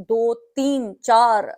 2, 3, 4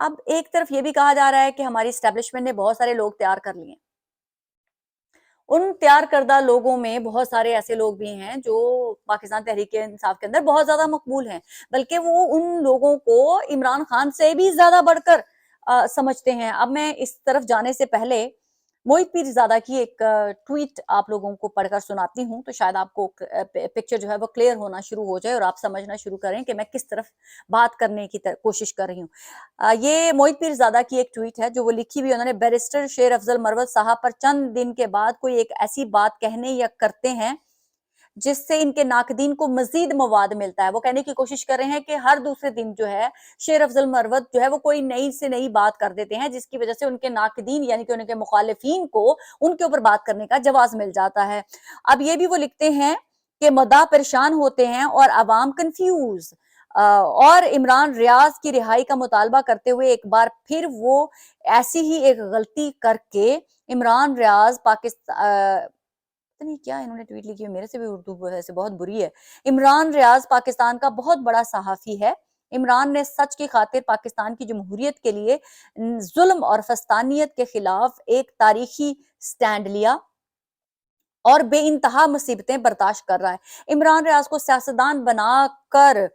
اب ایک طرف یہ بھی کہا جا رہا ہے کہ ہماری اسٹیبلشمنٹ نے بہت سارے لوگ تیار کر لیے، ان تیار کردہ لوگوں میں بہت سارے ایسے لوگ بھی ہیں جو پاکستان تحریک انصاف کے اندر بہت زیادہ مقبول ہیں، بلکہ وہ ان لوگوں کو عمران خان سے بھی زیادہ بڑھ کر سمجھتے ہیں۔ اب میں اس طرف جانے سے پہلے موہت پیرزادہ کی ایک ٹویٹ آپ لوگوں کو پڑھ کر سناتی ہوں، تو شاید آپ کو پکچر جو ہے وہ کلیئر ہونا شروع ہو جائے اور آپ سمجھنا شروع کریں کہ میں کس طرف بات کرنے کی کوشش کر رہی ہوں۔ یہ موہت پیرزادہ کی ایک ٹویٹ ہے جو وہ لکھی ہوئی، انہوں نے بیرسٹر شیر افضل مروت صاحب پر چند دن کے بعد کوئی ایک ایسی بات کہنے یا کرتے ہیں جس سے ان کے ناقدین کو مزید مواد ملتا ہے۔ وہ کہنے کی کوشش کر رہے ہیں کہ ہر دوسرے دن جو ہے شیر افضل مروت جو ہے وہ کوئی نئی سے نئی بات کر دیتے ہیں، جس کی وجہ سے ان کے ناقدین یعنی کہ ان کے مخالفین کو ان کے اوپر بات کرنے کا جواز مل جاتا ہے۔ اب یہ بھی وہ لکھتے ہیں کہ مداح پریشان ہوتے ہیں اور عوام کنفیوز، اور عمران ریاض کی رہائی کا مطالبہ کرتے ہوئے ایک بار پھر وہ ایسی ہی ایک غلطی کر کے عمران ریاض پاکستان، نہیں کیا انہوں نے ٹویٹ لکھی ہے، میرے سے بھی اردو ویسے بہت بری ہے۔ عمران ریاض پاکستان کا بہت بڑا صحافی ہے۔ عمران نے سچ کی خاطر پاکستان کی جمہوریت کے لیے ظلم اور فسطانیت کے خلاف ایک تاریخی سٹینڈ لیا اور بے انتہا مصیبتیں برداشت کر رہا ہے۔ عمران ریاض کو سیاستدان بنا کر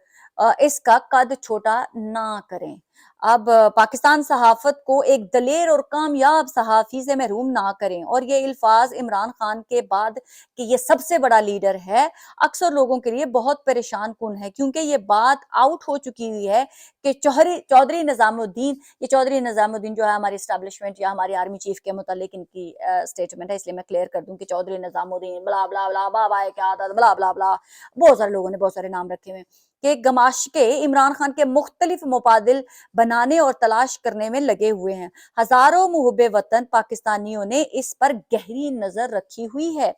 اس کا قد چھوٹا نہ کریں۔ اب پاکستان صحافت کو ایک دلیر اور کامیاب صحافی سے محروم نہ کریں، اور یہ الفاظ عمران خان کے بعد کہ یہ سب سے بڑا لیڈر ہے اکثر لوگوں کے لیے بہت پریشان کن ہے، کیونکہ یہ بات آؤٹ ہو چکی ہوئی ہے کہ چودھری نظام الدین، یہ چودھری نظام الدین جو ہے ہماری اسٹیبلشمنٹ یا ہماری آرمی چیف کے متعلق ان کی سٹیٹمنٹ ہے، اس لیے میں کلیئر کر دوں کہ چودھری نظام الدین بلا بلا بلا بابا کیا آتا بلا بلا بلا، بہت سارے لوگوں نے بہت سارے نام رکھے ہوئے کہ گماشکے عمران خان کے مختلف مبادل بنانے اور تلاش کرنے میں لگے ہوئے ہیں۔ ہزاروں محب وطن پاکستانیوں نے اس پر گہری نظر رکھی ہوئی ہے۔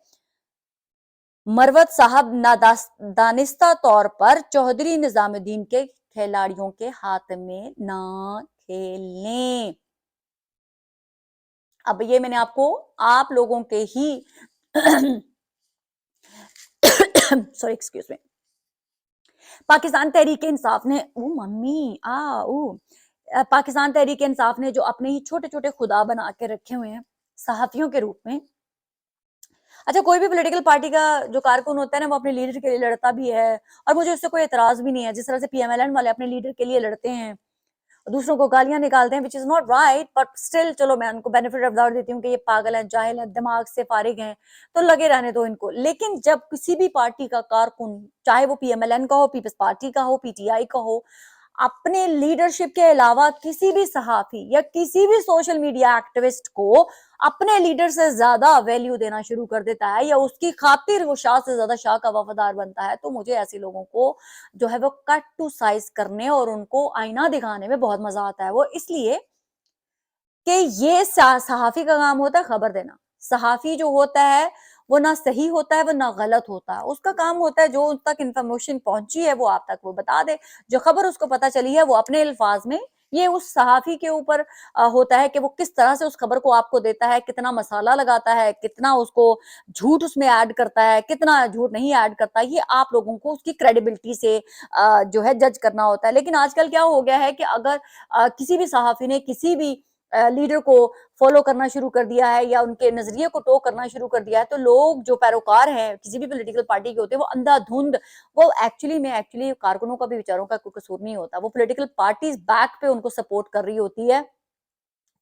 مروت صاحب نادانستہ طور پر چودھری نظام الدین کے کھلاڑیوں کے ہاتھ میں نہ کھیلیں۔ اب یہ میں نے آپ لوگوں کے ہی sorry excuse me, Pakistan Tehreek Insaf نے پاکستان تحریک انصاف نے جو اپنے ہی چھوٹے چھوٹے خدا بنا کے رکھے ہوئے ہیں صحافیوں کے روپ میں۔ اچھا، کوئی بھی پولیٹیکل پارٹی کا جو کارکن ہوتا ہے نا، وہ اپنے لیڈر کے لیے لڑتا بھی ہے، اور مجھے اس سے کوئی اعتراض بھی نہیں ہے، جس طرح سے پی ایم ایل این والے اپنے لیڈر کے لیے لڑتے ہیں، دوسروں کو گالیاں نکالتے ہیں، which is not right, but still چلو میں ان کو benefit of doubt دیتی ہوں کہ یہ پاگل ہیں، جاہل ہیں، دماغ سے فارغ ہیں، تو لگے رہنے دو ان کو۔ لیکن جب کسی بھی پارٹی کا کارکن، چاہے وہ پی ایم ایل این کا ہو، پیپلز پارٹی کا ہو، پی ٹی آئی کا ہو، اپنے لیڈرشپ کے علاوہ کسی بھی صحافی یا کسی بھی سوشل میڈیا ایکٹیوسٹ کو اپنے لیڈر سے زیادہ ویلیو دینا شروع کر دیتا ہے، یا اس کی خاطر وہ شاہ سے زیادہ شاہ کا وفادار بنتا ہے، تو مجھے ایسے لوگوں کو جو ہے وہ کٹ ٹو سائز کرنے اور ان کو آئینہ دکھانے میں بہت مزہ آتا ہے۔ وہ اس لیے کہ یہ صحافی کا کام ہوتا ہے خبر دینا۔ صحافی جو ہوتا ہے وہ نہ صحیح ہوتا ہے وہ نہ غلط ہوتا ہے، اس کا کام ہوتا ہے جو ان تک انفارمیشن پہنچی ہے وہ آپ تک وہ بتا دے، جو خبر اس کو پتا چلی ہے وہ اپنے الفاظ میں، یہ اس صحافی کے اوپر ہوتا ہے کہ وہ کس طرح سے اس خبر کو آپ کو دیتا ہے، کتنا مسالہ لگاتا ہے، کتنا اس کو جھوٹ اس میں ایڈ کرتا ہے، کتنا جھوٹ نہیں ایڈ کرتا، یہ آپ لوگوں کو اس کی کریڈیبلٹی سے جو ہے جج کرنا ہوتا ہے۔ لیکن آج کل کیا ہو گیا ہے کہ اگر کسی بھی صحافی نے کسی بھی لیڈر کو فالو کرنا شروع کر دیا ہے یا ان کے نظریے کو ٹو کرنا شروع کر دیا ہے، تو لوگ جو پیروکار ہیں کسی بھی پولیٹیکل پارٹی کے ہوتے ہیں وہ اندھا دھند، وہ ایکچولی کارکنوں کا بھی بیچاروں کا کوئی قصور نہیں ہوتا، وہ پولیٹیکل پارٹیز بیک پہ ان کو سپورٹ کر رہی ہوتی ہے،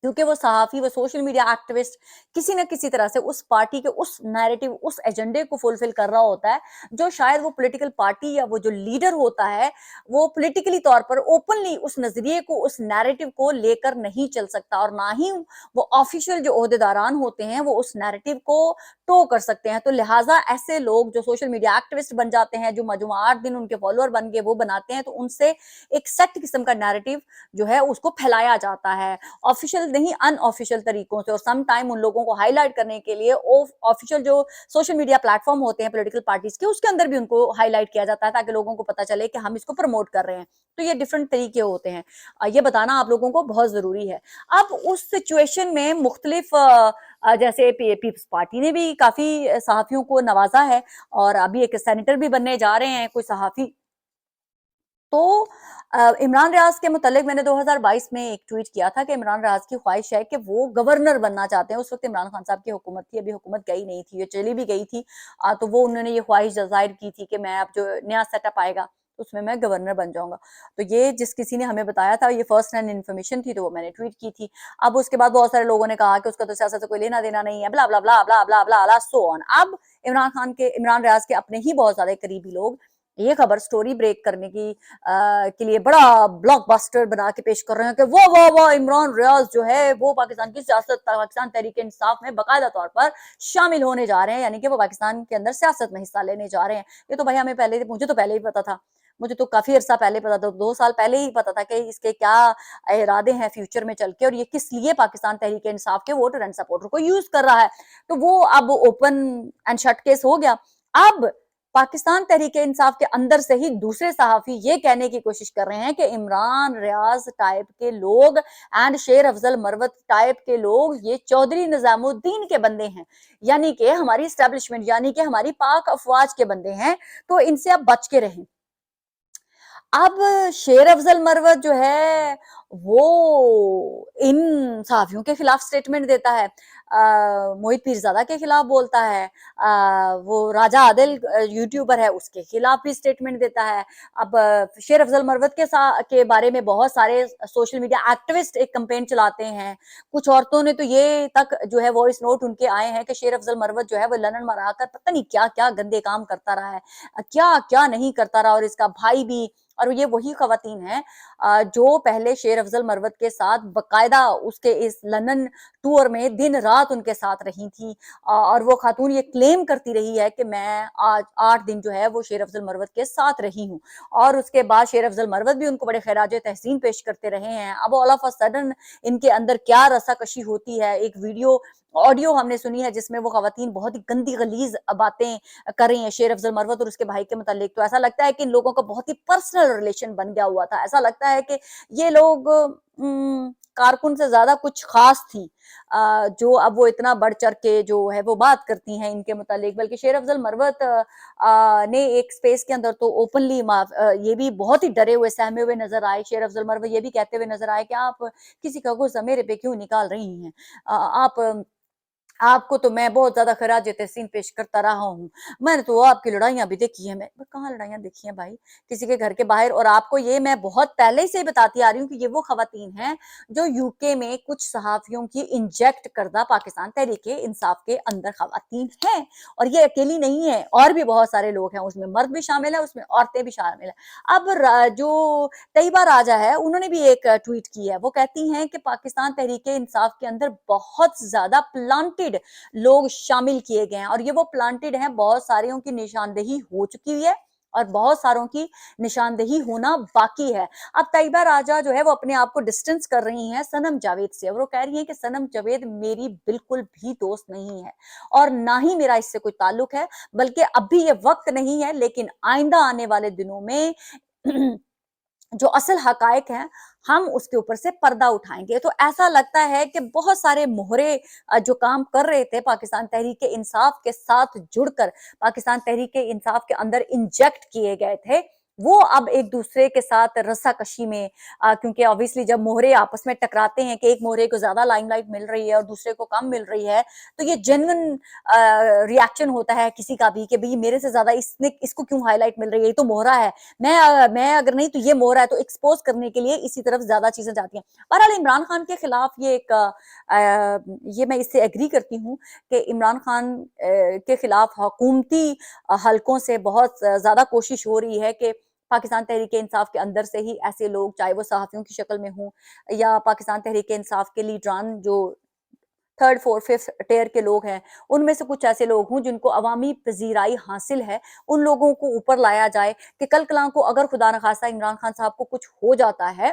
کیونکہ وہ صحافی، وہ سوشل میڈیا ایکٹیوسٹ کسی نہ کسی طرح سے اس پارٹی کے اس نیریٹو، اس ایجنڈے کو فلفل کر رہا ہوتا ہے، جو شاید وہ پولیٹیکل پارٹی یا وہ جو لیڈر ہوتا ہے وہ پولیٹیکلی طور پر اوپنلی اس نظریے کو، اس نیریٹو کو لے کر نہیں چل سکتا، اور نہ ہی وہ آفیشیل جو عہدیداران ہوتے ہیں وہ اس نیریٹو کو ٹو کر سکتے ہیں۔ تو لہٰذا ایسے لوگ جو سوشل میڈیا ایکٹیوسٹ بن جاتے ہیں، جو مجموعات دن ان کے فالوور بن کے وہ بناتے ہیں، تو ان سے ایک سیٹ قسم کا نیریٹو جو ہے اس کو پھیلایا جاتا ہے، آفیشیل نہیں ان آفیشیل طریقوں سے، اور سم ٹائم ان لوگوں کو ہائی لائٹ کرنے کے لیے آفیشیل جو سوشل میڈیا پلیٹ فارم ہوتے ہیں پولیٹیکل پارٹیز کے، اس کے اندر بھی ان کو ہائی لائٹ کیا جاتا ہے تاکہ لوگوں کو پتا چلے کہ ہم اس کو پروموٹ کر رہے ہیں۔ تو یہ ڈفرنٹ طریقے ہوتے ہیں، یہ بتانا آپ لوگوں کو بہت ضروری ہے۔ اب اس سچویشن میں مختلف جیسے پیپلز پارٹی نے بھی کافی صحافیوں کو نوازا ہے، اور ابھی ایک سینیٹر بھی بننے جا رہے ہیں کوئی صحافی، تو عمران ریاض کے متعلق میں نے 2022 میں ایک ٹویٹ کیا تھا کہ عمران ریاض کی خواہش ہے کہ وہ گورنر بننا چاہتے ہیں. اس وقت عمران خان صاحب کی حکومت تھی, ابھی حکومت گئی نہیں تھی, یہ چلی بھی گئی تھی, تو وہ انہوں نے یہ خواہش ظاہر کی تھی کہ میں اب جو نیا سیٹ اپ آئے گا اس میں گورنر بن جاؤں گا. تو یہ جس کسی نے ہمیں بتایا تھا, یہ فرسٹ ہینڈ انفارمیشن تھی, تو وہ میں نے ٹویٹ کی تھی. اب اس کے بعد بہت سارے لوگوں نے کہا کہ اس کا تو سیاست سے کوئی لینا دینا نہیں ہے, بلا بلا بلا بلا بلا بلا بلا سو آن. اب عمران ریاض کے اپنے ہی بہت زیادہ قریبی لوگ یہ خبر سٹوری بریک کرنے کے لیے بڑا بلاک باسٹر بنا کے پیش کر رہے ہیں کہ وہ عمران ریاض جو ہے وہ پاکستان کی سیاست, پاکستان تحریک انصاف میں باقاعدہ طور پر شامل ہونے جا رہے ہیں, یعنی کہ وہ پاکستان کے اندر سیاست میں حصہ لینے جا رہے ہیں. یہ تو بھائی مجھے تو پہلے ہی پتا تھا, مجھے تو کافی عرصہ پہلے پتا تھا, 2 سال پہلے ہی پتا تھا کہ اس کے کیا ارادے ہیں فیوچر میں چل کے, اور یہ کس لیے پاکستان تحریک انصاف کے ووٹر اینڈ سپورٹر کو یوز کر رہا ہے. تو وہ اب اوپن اینڈ شٹ کیس ہو گیا. اب پاکستان تحریک انصاف کے اندر سے ہی دوسرے صحافی یہ کہنے کی کوشش کر رہے ہیں کہ عمران ریاض ٹائپ کے لوگ اینڈ شیر افضل مروت ٹائپ کے لوگ یہ چودھری نظام الدین کے بندے ہیں, یعنی کہ ہماری اسٹیبلشمنٹ, یعنی کہ ہماری پاک افواج کے بندے ہیں, تو ان سے اب بچ کے رہیں. اب شیر افضل مروت جو ہے وہ ان صحافیوں کے خلاف سٹیٹمنٹ دیتا ہے, موہت پیرزادہ کے خلاف بولتا ہے, وہ راجہ عادل یوٹیوبر ہے اس کے خلاف بھی سٹیٹمنٹ دیتا ہے. اب شیر افضل مروت کے بارے میں بہت سارے سوشل میڈیا ایکٹیوسٹ ایک کمپین چلاتے ہیں. کچھ عورتوں نے تو یہ تک جو ہے وائس نوٹ ان کے آئے ہیں کہ شیر افضل مروت جو ہے وہ لندن مرا کر پتہ نہیں کیا کیا گندے کام کرتا رہا ہے, کیا کیا نہیں کرتا رہا, اور اس کا بھائی بھی. اور یہ وہی خواتین ہیں جو پہلے شیر افضل مروت کے ساتھ باقاعدہ اس کے اس لندن ٹور میں دن رات ان کے ساتھ رہی تھی, اور وہ خاتون یہ کلیم کرتی رہی ہے کہ میں آج 8 دن جو ہے وہ شیر افضل مروت کے ساتھ رہی ہوں, اور اس کے بعد شیر افضل مروت بھی ان کو بڑے خراج تحسین پیش کرتے رہے ہیں. اب آل آف ا سڈن ان کے اندر کیا رسا کشی ہوتی ہے. ایک آڈیو ہم نے سنی ہے جس میں وہ خواتین بہت ہی گندی غلیظ باتیں کر رہی ہیں شیر افضل مروت اور اس کے بھائی کے متعلق. تو ایسا لگتا ہے کہ ان لوگوں کا بہت ہی پرسنل ریلیشن بن گیا ہوا تھا. ایسا لگتا ہے کہ یہ لوگ کارکن سے زیادہ کچھ خاص تھی, جو اب وہ اتنا بڑھ چڑھ کے جو ہے وہ بات کرتی ہیں ان کے متعلق. بلکہ شیر افضل مروت نے ایک سپیس کے اندر تو اوپنلی یہ بھی بہت ہی ڈرے ہوئے سہمے ہوئے نظر آئے. شیر افضل مروت یہ بھی کہتے ہوئے نظر آئے کہ آپ کسی کا غصہ میرے پہ کیوں نکال رہی ہیں, آپ کو تو میں بہت زیادہ خراج تحسین پیش کرتا رہا ہوں, میں نے تو آپ کی لڑائیاں بھی دیکھی ہیں. میں کہاں لڑائیاں دیکھی ہیں بھائی, کسی کے گھر کے باہر. اور آپ کو یہ میں بہت پہلے سے بتاتی آ رہی ہوں کہ یہ وہ خواتین ہیں جو یو کے میں کچھ صحافیوں کی انجیکٹ کردہ پاکستان تحریک انصاف کے اندر خواتین ہیں, اور یہ اکیلی نہیں ہے, اور بھی بہت سارے لوگ ہیں, اس میں مرد بھی شامل ہے, اس میں عورتیں بھی شامل ہیں. اب جو طیبہ راجہ ہے انہوں نے بھی ایک ٹویٹ کی ہے, وہ کہتی ہیں کہ پاکستان تحریک انصاف کے اندر بہت زیادہ پلانٹڈ لوگ شامل کیے گئے ہیں, اور یہ وہ پلانٹڈ ہیں, بہت ساریوں کی نشاندہی ہو چکی ہے اور بہت ساروں کی نشاندہی ہونا باقی ہے. اب طیبہ راجہ جو ہے وہ اپنے آپ کو ڈسٹنس کر رہی ہیں صنم جاوید سے, اور وہ کہہ رہی ہیں کہ صنم جاوید میری بالکل بھی دوست نہیں ہے, اور نہ ہی میرا اس سے کوئی تعلق ہے, بلکہ اب بھی یہ وقت نہیں ہے, لیکن آئندہ آنے والے دنوں میں جو اصل حقائق ہیں ہم اس کے اوپر سے پردہ اٹھائیں گے. تو ایسا لگتا ہے کہ بہت سارے مہرے جو کام کر رہے تھے پاکستان تحریک انصاف کے ساتھ جڑ کر, پاکستان تحریک انصاف کے اندر انجیکٹ کیے گئے تھے, وہ اب ایک دوسرے کے ساتھ رسا کشی میں, کیونکہ obviously جب مہرے آپس میں ٹکراتے ہیں کہ ایک مہرے کو زیادہ لائم لائٹ مل رہی ہے اور دوسرے کو کم مل رہی ہے, تو یہ جینوئن ریاکشن ہوتا ہے کسی کا بھی کہ بھئی میرے سے زیادہ اس کو کیوں ہائی لائٹ مل رہی ہے, یہ تو مہرا ہے, میں اگر نہیں تو یہ مہرا ہے. تو ایکسپوز کرنے کے لیے اسی طرف زیادہ چیزیں جاتی ہیں. بہرحال عمران خان کے خلاف یہ میں اس سے ایگری کرتی ہوں کہ عمران خان کے خلاف حکومتی حلقوں سے بہت زیادہ کوشش ہو رہی ہے کہ پاکستان تحریک انصاف کے اندر سے ہی ایسے لوگ, چاہے وہ صحافیوں کی شکل میں ہوں یا پاکستان تحریک انصاف کے لیڈران جو 3rd 4th 5th ٹیئر کے لوگ ہیں, ان میں سے کچھ ایسے لوگ ہوں جن کو عوامی پذیرائی حاصل ہے, ان لوگوں کو اوپر لایا جائے کہ کل کلاں کو اگر خدا نخواستہ عمران خان صاحب کو کچھ ہو جاتا ہے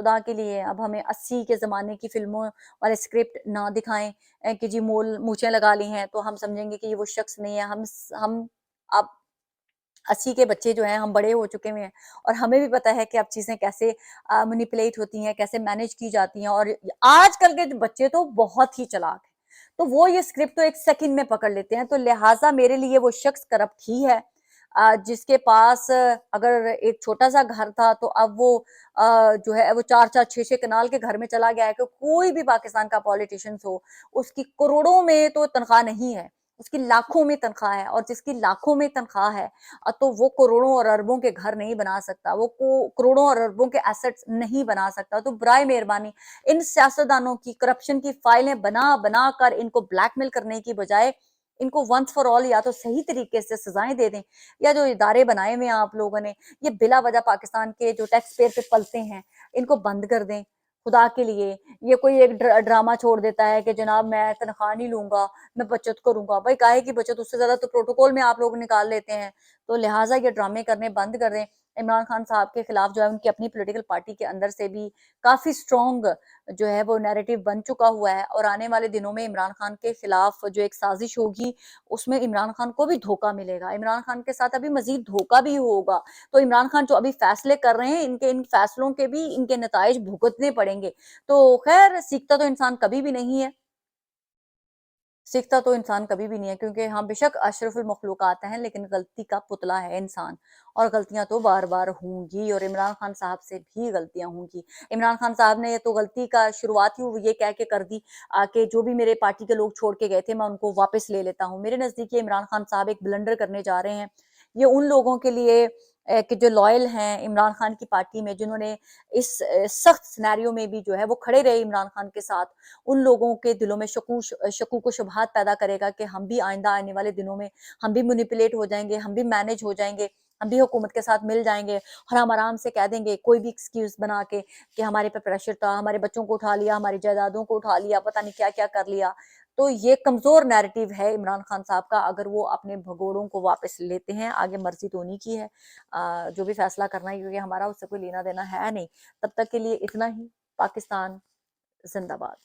خدا کے لیے اب ہمیں 80 کے زمانے کی فلموں والے اسکرپٹ نہ دکھائیں کہ جی مول مونچھیں لگا لی ہیں تو ہم سمجھیں گے کہ یہ وہ شخص نہیں ہے. ہم اب 80 کے بچے جو ہیں ہم بڑے ہو چکے ہوئے ہیں اور ہمیں بھی پتہ ہے کہ اب چیزیں کیسے مینیپولیٹ ہوتی ہیں، کیسے مینیج کی جاتی ہیں. اور آج کل کے بچے تو بہت ہی چلاک ہیں، تو وہ یہ اسکرپٹ تو ایک سیکنڈ میں پکڑ لیتے ہیں. تو لہٰذا میرے لیے وہ شخص کرپٹ ہی ہے جس کے پاس اگر ایک چھوٹا سا گھر تھا تو اب وہ جو ہے وہ 4 6 کنال کے گھر میں چلا گیا ہے. کہ کوئی بھی پاکستان کا پولیٹیشنز ہو اس کی کروڑوں میں تو تنخواہ نہیں ہے، اس کی لاکھوں میں تنخواہ ہے. اور جس کی لاکھوں میں تنخواہ ہے تو وہ کروڑوں اور اربوں کے گھر نہیں بنا سکتا، وہ کروڑوں اور اربوں کے ایسٹس نہیں بنا سکتا. تو برائے مہربانی ان سیاستدانوں کی کرپشن کی فائلیں بنا بنا کر ان کو بلیک میل کرنے کی بجائے ان کو ونس فار آل یا تو صحیح طریقے سے سزائیں دے دیں، یا جو ادارے بنائے ہوئے ہیں آپ لوگوں نے یہ بلا وجہ پاکستان کے جو ٹیکس پیئر پہ پلتے ہیں ان کو بند کر دیں خدا کے لیے. یہ کوئی ایک ڈرامہ چھوڑ دیتا ہے کہ جناب میں تنخواہ نہیں لوں گا، میں بچت کروں گا. بھائی کاہے کی بچت، اس سے زیادہ تو پروٹوکول میں آپ لوگ نکال لیتے ہیں. تو لہٰذا یہ ڈرامے کرنے بند کر دیں. عمران خان صاحب کے خلاف جو ہے ان کی اپنی پولیٹیکل پارٹی کے اندر سے بھی کافی سٹرونگ جو ہے وہ نیریٹو بن چکا ہوا ہے. اور آنے والے دنوں میں عمران خان کے خلاف جو ایک سازش ہوگی اس میں عمران خان کو بھی دھوکہ ملے گا، عمران خان کے ساتھ ابھی مزید دھوکہ بھی ہوگا. تو عمران خان جو ابھی فیصلے کر رہے ہیں ان فیصلوں کے بھی ان کے نتائج بھگتنے پڑیں گے. تو خیر سیکھتا تو انسان کبھی بھی نہیں ہے، سیکھتا تو انسان کبھی بھی نہیں ہے، کیونکہ ہاں بے شک اشرف المخلوقات ہیں لیکن غلطی کا پتلا ہے انسان، اور غلطیاں تو بار بار ہوں گی. اور عمران خان صاحب سے بھی غلطیاں ہوں گی. عمران خان صاحب نے یہ تو غلطی کا شروعات ہی وہ یہ کہہ کے کر دی کہ جو بھی میرے پارٹی کے لوگ چھوڑ کے گئے تھے میں ان کو واپس لے لیتا ہوں. میرے نزدیک یہ عمران خان صاحب ایک بلنڈر کرنے جا رہے ہیں. یہ ان لوگوں کے لیے کہ جو لائل ہیں عمران خان کی پارٹی میں، جنہوں نے اس سخت سینیریو میں بھی جو ہے وہ کھڑے رہے عمران خان کے ساتھ، ان لوگوں کے دلوں میں شکوک و شبہات پیدا کرے گا کہ ہم بھی آئندہ آنے والے دنوں میں ہم بھی مینیپولیٹ ہو جائیں گے، ہم بھی مینج ہو جائیں گے، ہم بھی حکومت کے ساتھ مل جائیں گے اور ہم آرام سے کہہ دیں گے کوئی بھی ایکسکیوز بنا کے کہ ہمارے پہ پریشر تھا، ہمارے بچوں کو اٹھا لیا، ہماری جائیدادوں کو اٹھا لیا، پتہ نہیں کیا کیا کر لیا. تو یہ کمزور نیریٹو ہے عمران خان صاحب کا. اگر وہ اپنے بھگوڑوں کو واپس لیتے ہیں، آگے مرضی تو نہیں کی ہے جو بھی فیصلہ کرنا ہے کیونکہ ہمارا اس سے کوئی لینا دینا ہے نہیں. تب تک کے لیے اتنا ہی. پاکستان زندہ باد.